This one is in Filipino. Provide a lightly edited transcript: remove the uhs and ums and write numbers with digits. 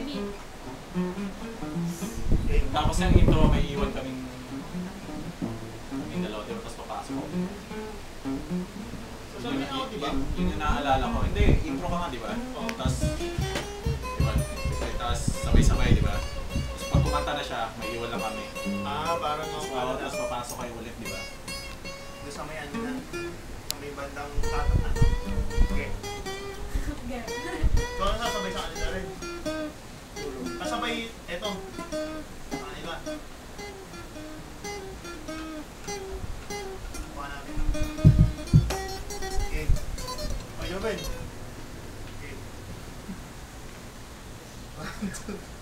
beat. Tapos yung intro, may iwan kaming dalawa, di ba? Tapos papasok ako. Sasabihin ako, di ba? Yun yung naaalala ko. Hindi, intro ka nga, di ba? Tapos, di ba? Tapos sabay-sabay, di ba? Tapos pag kumanta na siya, may iwan lang kami. Parang ako pala na. Tapos papasok kayo ulit, di ba? Doon sa may ano na. Sa may bandang tatatan. Okay. So, ano sasabay sa kanila rin? Kasabay, eto. Kanila. Kuha namin. Okay. Ayun, Ben. Okay. 1, 2,